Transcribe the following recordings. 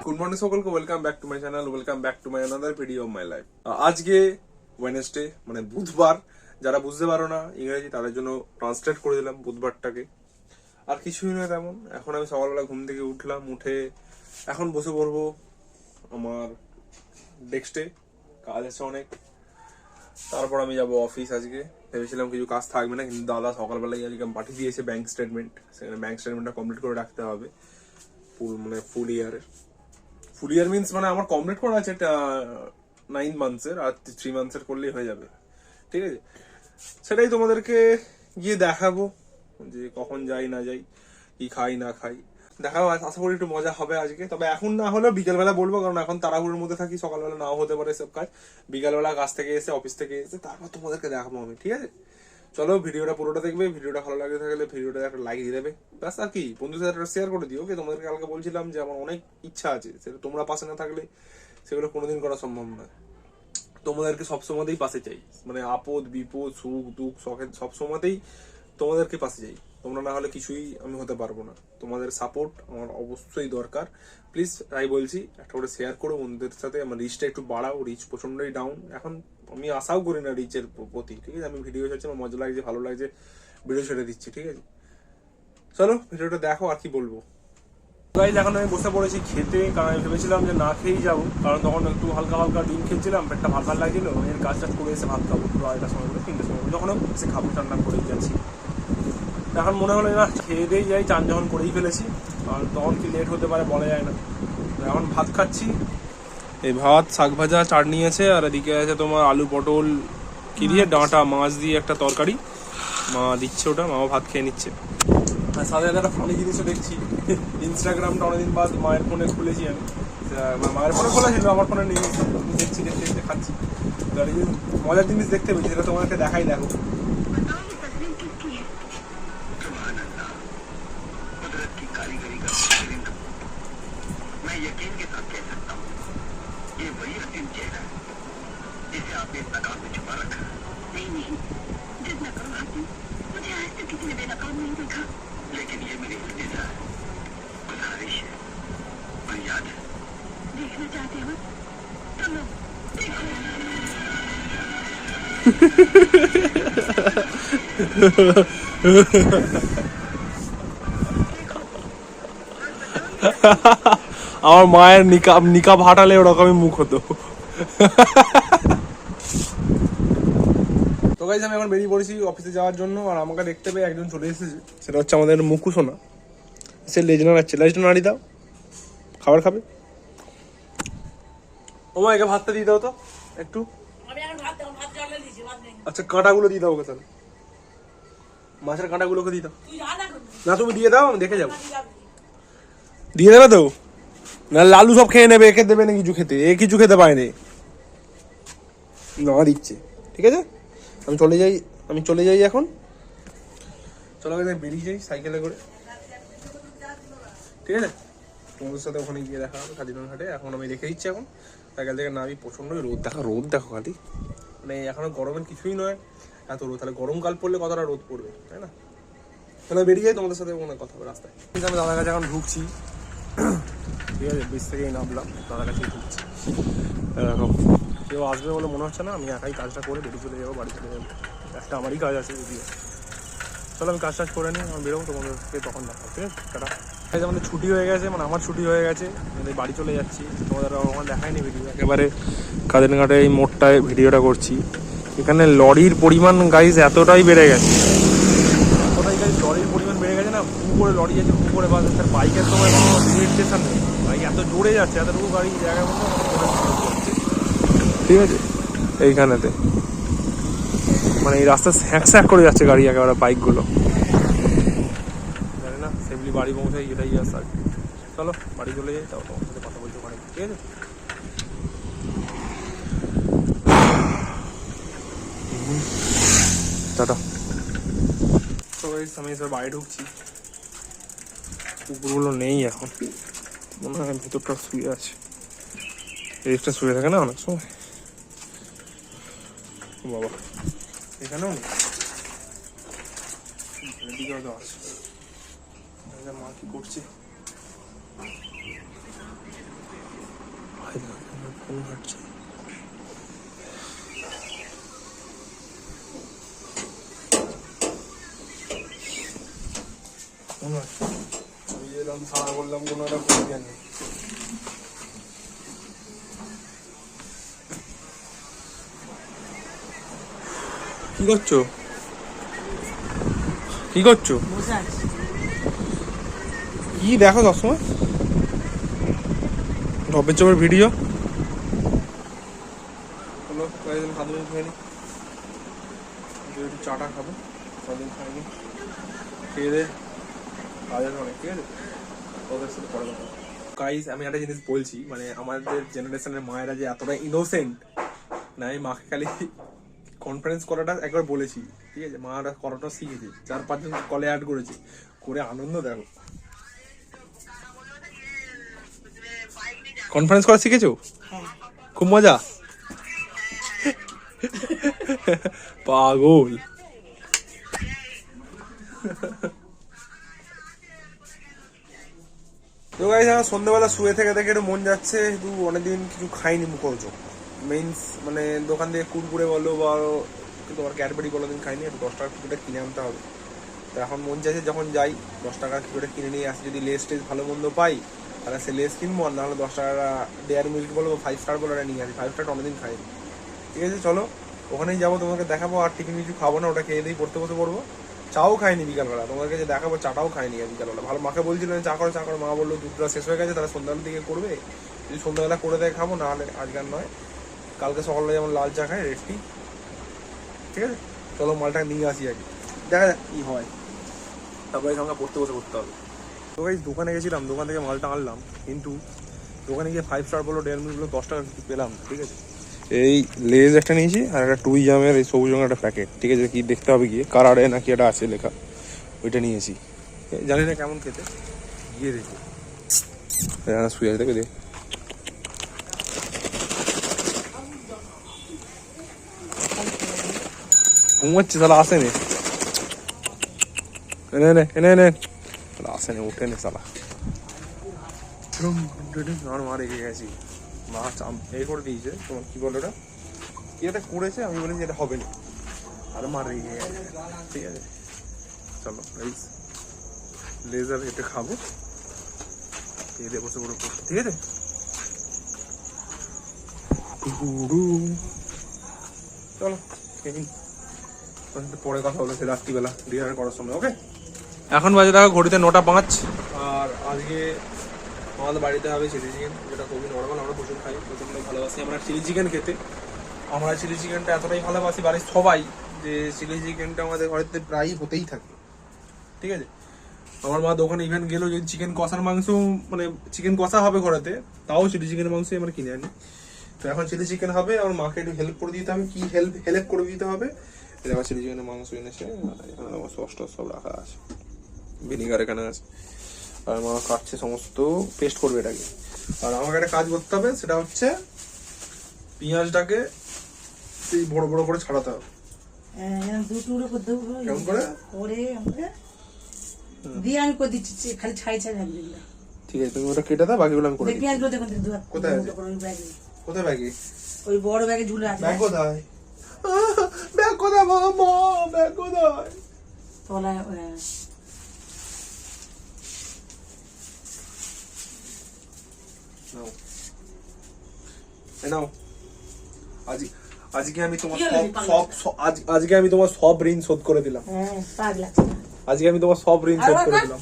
Good morning সকলকে, welcome back to my channel, welcome back to my another video of my life. আজকে Wednesday, মানে বুধবার। যারা বুঝতে পারো না ইংরেজি তাদের জন্য ট্রান্সলেট করে দিলাম বুধবারটাকে। আর কিছুই নয় তেমন। এখন আমি সকালবেলা ঘুম থেকে উঠলাম, উঠে এখন বসে পড়বো আমার ডেস্কে। কাজ আছে অনেক। তারপর আমি যাব অফিস। আজকে ভেবেছিলাম কিছু কাজ থাকবে না, কিন্তু দাদা সকালবেলায় আজকে পাঠিয়ে দিয়েছে ব্যাংক স্টেটমেন্ট। সেখানে ব্যাংক স্টেটমেন্টটা কমপ্লিট করে রাখতে হবে, ফুল ইয়ারের। ফুল ইয়ার মিনস মানে আমার কমপ্লিট করা আছে 9 মান্থসের, আর 3 মান্থসের করলেই হয়ে যাবে। ঠিক আছে, সেটাই তোমাদেরকে গিয়ে দেখাবো যে কখন যাই না যাই, কি খাই না খাই দেখাবো। আশা করি একটু মজা হবে আজকে। তবে এখন না হলেও বিকেলবেলা বলবো, কারণ এখন তাড়াহুড়োর মধ্যে থাকি। সকালবেলা নাও হতে পারে সব কাজ। বিকালবেলা কাজ থেকে এসে, অফিস থেকে এসে তারপর তোমাদেরকে দেখাবো আমি। ঠিক আছে, চলো ভিডিওটা পুরোটা দেখবে। ভিডিওটা ভালো লাগে থাকলে ভিডিওটা একটা লাইক দিয়ে দেবে, ব্যাস। আর কি, বন্ধুদের সাথে একটা শেয়ার করে দিও। ওকে, তোমাদেরকে কালকে বলছিলাম যে আমার অনেক ইচ্ছা আছে, সেটা তোমরা পাশে না থাকলে সেগুলো কোনোদিন করা সম্ভব নয়। তোমাদেরকে সবসময়তেই পাশে চাই, মানে আপদ বিপদ সুখ দুঃখ সবসময়তেই তোমাদেরকে পাশে চাই। তোমরা না হলে কিছুই আমি হতে পারবো না। তোমাদের সাপোর্ট আমার অবশ্যই দরকার। প্লিজ তাই বলছি, একটা করে শেয়ার করো বন্ধুদের সাথে। আমার রিচটা একটু বাড়াও। রিচ প্রচন্ডই ডাউন এখন। আমি আশাও করি না রিচের প্রতি। ঠিক আছে, আমি ভিডিও ছাড়ছি, আমার মজা লাগছে, ভালো লাগছে, ভিডিও ছেড়ে দিচ্ছি। ঠিক আছে, চলো ভিডিওটা দেখো। আর কি বলবো গাইজ, এখন আমি বসে পড়েছি খেতে। কারণ আমি ভেবেছিলাম যে না খেয়েই যাবো, কারণ তখন একটু হালকা হালকা ডিম খেয়েছিলাম, পেটটা ভালো ভালো লাগছিল। এর কাজ টাজ করে এসে ভাত খাবো পুরো 2টার সময় করে, 3টের সময় যখন এসে খাবো, ঠান্ডা করেই যাচ্ছি। এখন মনে হলো না খেয়ে দিয়েই যাই, চান যখন করেই ফেলেছি, কারণ তখন কি লেট হতে পারে বলা যায় না। এখন ভাত খাচ্ছি। এই ভাত, শাক ভাজা, চাটনি আছে, আর এদিকে আছে তোমার আলু পটল কি দিয়ে, ডাঁটা মাছ দিয়ে একটা তরকারি। মা দিচ্ছে ওটা, মাও ভাত খেয়ে নিচ্ছে। আর সাথে একটা ফানি জিনিসও দেখছি। ইনস্টাগ্রামটা অনেকদিন বাদ মায়ের ফোনে খুলেছি আমি। মায়ের ফোনে খোলা ছিল, আমার ফোনে নিয়ে দেখছি, দেখতে দেখতে খাচ্ছি। মজার জিনিস দেখতে পেয়েছি, সেটা তোমাদেরকে দেখাই। দেখো, আমার মায়ের নিকাব হাঁটালে ওরকমই মুখ হতো। তো গাইস, আমি এখন বেরিয়ে পড়েছি অফিসে যাওয়ার জন্য। আর আমাকে দেখতে পেয়ে একজন চলে এসেছে, সেটা হচ্ছে আমাদের মুকু সোনা। সে লেজনা রাখছে, লেজনা নাড়ি দাও, খাবার খাবে। ও মা, একে ভাতটা দিয়ে দাও তো একটু। আচ্ছা, কাঁটাগুলো দিয়ে দাও ওকে তাহলে, মাছের কাঁটাগুলোকে দিয়ে দাও। না তুমি দিয়ে দাও, আমি দেখে যাবো। দিয়ে দেবে তো, না লালু সব খেয়ে নেবে, একে দেবে না কিছু খেতে। এ কিছু খেতে পায়নি, না দিচ্ছে। ঠিক আছে, আমি চলে যাই এখন। চলো বেরিয়ে যাই সাইকেলে করে। ঠিক আছে, তোমাদের সাথে ওখানে গিয়ে দেখা হবে কাজিরঙা ঘাটে। এখন আমি রেখে দিচ্ছি এখন সাইকেল থেকে নামি। প্রচন্ডই রোদ দেখো খালি, মানে এখনো গরমের কিছুই নয়, এত রোদ। তাহলে গরমকাল পড়লে কতটা রোদ পড়বে, তাই না? তাহলে বেরিয়ে যাই, তোমাদের সাথে মনে কথা হবে রাস্তায়। কিন্তু আমি দাদার কাছে এখন ঢুকছি। ঠিক আছে, ব্রিজ থেকেই নামলাম, দাদার কাছেই ঢুকছি। দেখো, কেউ আসবে বলে মনে হচ্ছে না। আমি একাই কাজটা করে বেরিয়ে চলে যাবো, বাড়ি চলে যাবো। একটা আমারই কাজ আছে যদিও। চলো আমি কাজ করে নিই, আমি বেরোবো, তোমাদেরকে তখন দেখা। ঠিক আছে, টাটা। আমাদের ছুটি হয়ে গেছে, মানে আমার ছুটি হয়ে গেছে, আমাদের বাড়ি চলে যাচ্ছি। তোমাদের ওখানে দেখায়নি ভিডিও, একেবারে কাজিরঙাটে এই মোড়টায় ভিডিওটা করছি। এখানে লরির পরিমাণ গাইজ এতটাই বেড়ে গেছে, লরির পরিমাণ বেড়ে গেছে না। করে লরি আছে, করে বাস। তার বাইকের সময় কোনো লিমিটেশন নেই, বাইক এত জোরে যাচ্ছে, এতটুকু গাড়ি জায়গার মতো। ঠিক আছে, এইখানেতে মানে এই রাস্তা স্যাঁক করে যাচ্ছে গাড়ি, একেবারে বাইকগুলো। জানি না সেফলি বাড়ি পৌঁছাই, এটাই আসা। চলো বাড়ি চলে যাই, তাও তোমার সাথে কথা বলতে পারি। ঠিক আছে, টাটা। তো আমি এসব বাড়ি ঢুকছি। কুকুরগুলো নেই এখন, মনে হয় ভেতরটা শুয়ে আছে। রেস্টটা শুয়ে থাকে না অনেক সময়। বাবা, এখানেও নেই, এদিকেও তো আছে। মা কি করছে? ফোন হাঁটছে। সারা করলাম কোনো একটা ফোন কেন কি করছো কি করছো কি দেখো সবসময় ঢপের চপের ভিডিও হলো হাত মুখ খেয়ে নি একটু চাটা খাবো কদিন খাইনি খেয়ে দে কাজের অনেক ঠিক আছে ওদের সাথে পরে কথা গাইস আমি একটা জিনিস বলছি মানে আমাদের জেনারেশনের মায়েরা যে এতটা ইনোসেন্ট না আমি মাকে খালি কনফারেন্স করাটা একবার বলেছি ঠিক আছে মারা করাটা শিখেছি 4-5 জন কলে অ্যাড করেছি করে আনন্দ দেখো কনফারেন্স করা শিখেছো খুব মজা পাগল তো গাইস আমার সন্ধ্যাবেলা শুয়ে থেকে দেখে একটু মন যাচ্ছে কিন্তু অনেকদিন কিছু খাইনি মুখোজ মেইনস মানে দোকান থেকে কুরকুরে বলো বা তোমার ক্যাডবেরি কোনোদিন খাইনি 10 টাকার কিছুটা কিনে আনতে হবে তো এখন মন চাইছে যখন যাই 10 টাকার কিছুটা কিনে নিয়ে আসি যদি লেস টেস ভালো মন্দ পাই তাহলে সে লেস কিনবো আর নাহলে 10 টাকা ডেয়ারি মিল্ক বলো 5 স্টার বলো ওটা নিয়ে আসি 5 স্টার অনেকদিন খাইনি ঠিক আছে চলো ওখানেই যাবো তোমাকে দেখাবো আর টিফিন কিছু খাবো না ওটা খেয়ে দিয়ে পড়তে বসে পড়বো চাও খাইনি বিকালবেলা তোমাকে যে দেখাবো চাটাও খাইনি বিকালবেলা ভালো মাকে বলছিলেন চা করো মা বললো দুধটা শেষ হয়ে গেছে তাহলে সন্ধ্যাবেলার দিকে করবে যদি সন্ধ্যাবেলা করে দেয় খাবো নাহলে আজকাল নয় কালকে সকালে যেমন লাল চা খাই রেডটি ঠিক আছে চলো মালটা নিয়ে আসি আগে দেখা যাক কি হয় তারপরে আমাকে পড়তে বসে করতে হবে তো গাইস দোকানে গেছিলাম দোকান থেকে মালটা আনলাম কিন্তু দোকানে গিয়ে 5 স্টার বলো ডেয়ারি মিল্ক বলো 10 টাকা কিছু পেলাম ঠিক আছে এই লেজ একটা নিয়েছি আর একটা টুই জামের এই সবুজ রঙের একটা প্যাকেট ঠিক আছে কি দেখতে হবে গিয়ে কারারে নাকি এটা আছে লেখা ওইটা নিয়েছি জানি না কেমন খেতে গিয়ে দেখি শুয়ে আছে দেখে ঘুমাচ্ছে তাহলে আসেনি এনে আসেনি উঠেনি সালা আমার মা রেখে গেছি মা এই করে দিয়েছে তোমার কি বলো ওটা কি একটা করেছে আমি বলেছি এটা হবে না আর মা রেখে গেছে ঠিক আছে চলো লেজার এটা খাবো খেয়ে দিয়ে বসে পড়ে ঠিক আছে চলো পরে কথা হলো সে রাত্রিবেলা ডিনার করার সময় ওকে এখন বাজে দেখো ঘড়িতে 9:05 আর আজকে আমাদের বাড়িতে হবে চিলি চিকেন যেটা খুবই নর্মাল আমরা প্রচুর খাই প্রচন্ড ভালোবাসি আমরা চিলি চিকেন খেতে আমরা চিলি চিকেনটা এতটাই ভালোবাসি বাড়ির সবাই যে চিলি চিকেনটা আমাদের ঘরেতে প্রায়ই হতেই থাকে ঠিক আছে আমার মা দোকানে ইভেন্ট গেলেও যদি চিকেন কষার মাংস মানে চিকেন কষা হবে ঘরেতে তাও চিলি চিকেনের মাংসই আমরা কিনে আনি তো এখন চিলি চিকেন হবে আমার মাকে একটু হেল্প করে দিতে হবে কি হেল্প করে দিতে হবে এটা আমার চিলি চিকেনের মাংস এনেছে এখানে আমার সস টস সব রাখা আছে ভিনিগার এখানে আছে আর মা কাটছে সমস্ত পেস্ট করবে এটাকে আর আমাকে একটা কাজ করতে হবে সেটা হচ্ছে পেঁয়াজটাকে এই বড় বড় করে ছাড়াতে হবে কেমন করে দিয়ে আমি করে দিচ্ছি খালি ছাই রাখবি ঠিক আছে তুমি ওটা কেটে দাও বাকিগুলো আমি করে দিই পেঁয়াজগুলো দেখুন কোথায় কোথায় ব্যাগে ওই বড় ব্যাগে ঝুলে আছে ব্যাগ কোথায় ব্যাগ কোথায় মা ব্যাগ কোথায় তলায় নাও আজকে আমি তোমার আজকে আমি তোমার সব ঋণ শোধ করে দিলাম আজকে আমি তোমার সব ঋণ শোধ করে দিলাম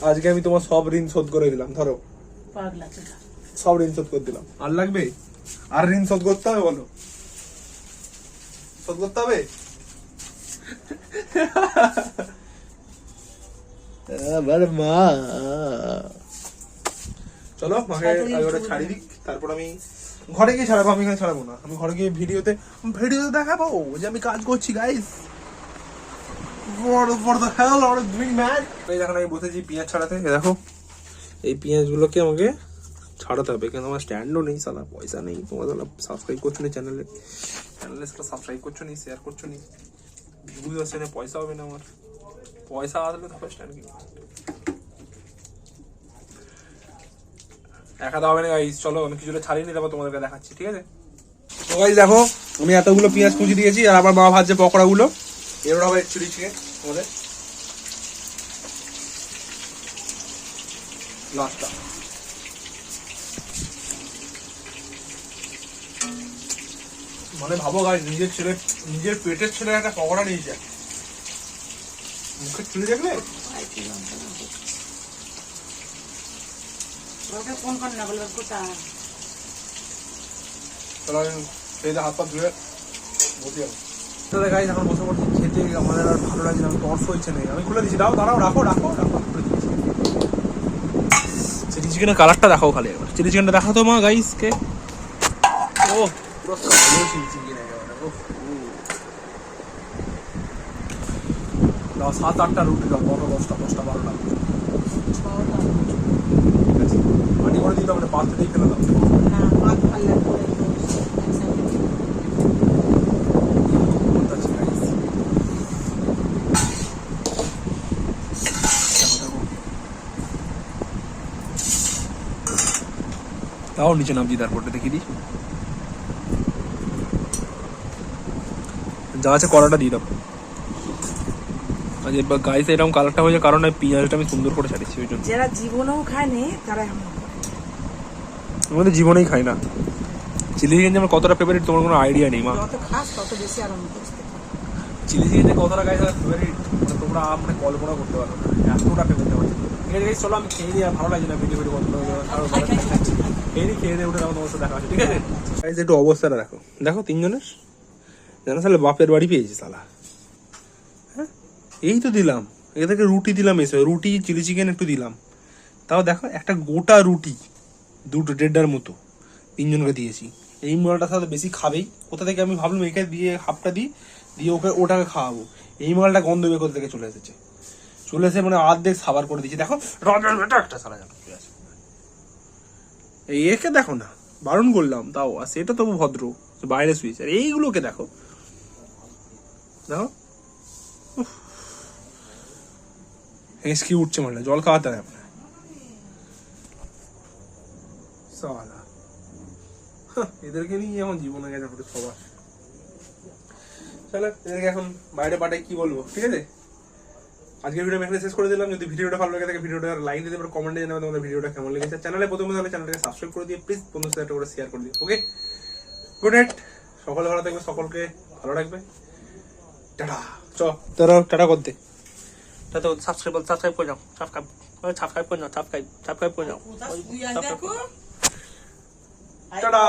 আজকে আমি তোমার সব ঋণ শোধ করে দিলাম ধরো সব ঋণ শোধ করে দিলাম আর লাগবে আর ঋণ শোধ করতে হবে বলো শোধ করতে হবে মা চলো মাকে ওটা ছাড়ি দিক তারপর আমি ঘরে গিয়ে ছাড়াবো আমি এখানে ছাড়াবো না আমি ঘরে গিয়ে ভিডিওতে দেখাবো যে আমি কাজ করছি guys what the hell are you doing man এই দেখো আমি বসেছি পেঁয়াজ ছাড়াতে দেখো এই পেঁয়াজগুলোকে আমাকে ছাড়াতে হবে কেন আমার স্ট্যান্ডও নেই সালা পয়সা নেই তোমরা সালা সাবস্ক্রাইব করছো না চ্যানেলে সালা সাবস্ক্রাইব করছো না শেয়ার করছো না ভিউজ আসে না পয়সা হবে না আমার পয়সা আসলে তারপর স্ট্যান্ড কি একা তো হবে না গাইস, চলো আমি কিছুটা ছাড়িয়ে নিয়ে তারপর তোমাদেরকে দেখাচ্ছি, ঠিক আছে? তো গাইস দেখো আমি এতগুলো পেঁয়াজ কুচি দিয়েছি, আর আমার মা ভাজছে পকোড়া গুলো। এবার হবে চিলি চিকেন আমাদের লাস্টটা। মানে ভাবো গাইস, নিজের পেটের ছেলে একটা পকোড়া নিয়ে যায়, মুখে চুলে দেখলে ওকে ফোন কর না, বলবে কোথায়। চলো আমি সেই হাত পা ধুয়ে বসে যাবো। তাহলে গাইস এখন বসে পড়ছি খেতে, আমাদের আর ভালো লাগছে না, আমি টর্চ হচ্ছে না, আমি খুলে দিচ্ছি, দাঁড়াও রাখো চিলি চিকেনের কালারটা দেখাও খালি একবার, চিলি চিকেনটা দেখাও তো মা গাইসকে। ও পুরো কালো চিলি চিকেন একেবারে। ও 7-8টা রুটি দাও, 10টা 12টা পানি করে দিতে হবে, পাঁচটা দিয়ে ফেলে দাও। না, ভাত পাল্লা করে একসাথে। তাও নিচে নামছি, তারপরটা দেখিয়ে দিই, যা আছে কড়াটা দিয়ে দাও। আজ গাইস এরকম কালারটা হয়েছে কারণ পেঁয়াজটা আমি সুন্দর করে ছাড়িয়েছি, ওই জন্য। যারা জীবনেও খায়নি তারা এমন করে। আমাদের জীবনেই খাই না চিলি চিকেন যে আমার কতটা ফেভারিট তোমার কোনো আইডিয়া নেই মা। যত খাস তত বেশি আরাম করিস। চিলি চিকেন যে কতটা গাইস ফেভারিট তোমরা মানে কল্পনা করতে পারো না, এতটা ফেভারিট আমার। ঠিক আছে গাইস, চলো আমি খেয়ে নিই, আর ভালো লাগে না ভিডিও কত খেয়ে দিয়ে উঠে যাবো, তোমার সাথে দেখা আছে, ঠিক আছে গাইস? একটু অবস্থাটা দেখো, দেখো তিনজনের জানা সালে বাপের বাড়ি পেয়েছি সালা। হ্যাঁ এই তো দিলাম, এ থেকে রুটি দিলাম, এসে রুটি চিলি চিকেন একটু দিলাম, তাও দেখো একটা গোটা রুটি 1.5টার মতো তিনজনকে দিয়েছি। এই মালটার সাথে বেশি খাবেই, কোথা থেকে আমি ভাবলাম একে দিয়ে হাফটা দিয়ে ওটাকে খাওয়াবো, এই মালটা গন্ধ বের কোথা থেকে চলে এসে মানে অর্ধেক সাবার করে দিয়েছি। দেখো রাজার বেটা একটা সারা জানো এই একে দেখো না, বারণ করলাম তাও, আর সেটা তবু ভদ্র, বাইরে শুয়েছে। আর এইগুলোকে দেখো দেখো হেঁচকি উঠছে, মানে জল খাওয়াতে হবে আপনার সালা। এদেরকে নিয়ে এখন জীবনে গেছে পুরো সবার। চলো এদেরকে এখন বাইরে পাঠাই, কি বলবো, ঠিক আছে? আজকের ভিডিও এখানে শেষ করে দিলাম। যদি ভিডিওটা ভালো লাগে থাকে ভিডিওটা লাইক দিতে পারো, কমেন্টে জানাবে তোমাদের ভিডিওটা কেমন লেগেছে। চ্যানেলে প্রথমে তাহলে চ্যানেলটাকে সাবস্ক্রাইব করে দিয়ে প্লিজ বন্ধুদের সাথে একটা করে শেয়ার করে দিও। ওকে, গুড নাইট, সকলে ভালো থাকবে, সকলকে ভালো রাখবে, টাটা। তোরা টাটা করতে, সাবস্ক্রাইব করে যাও, সাবস্ক্রাইব করে যাও, টাটা।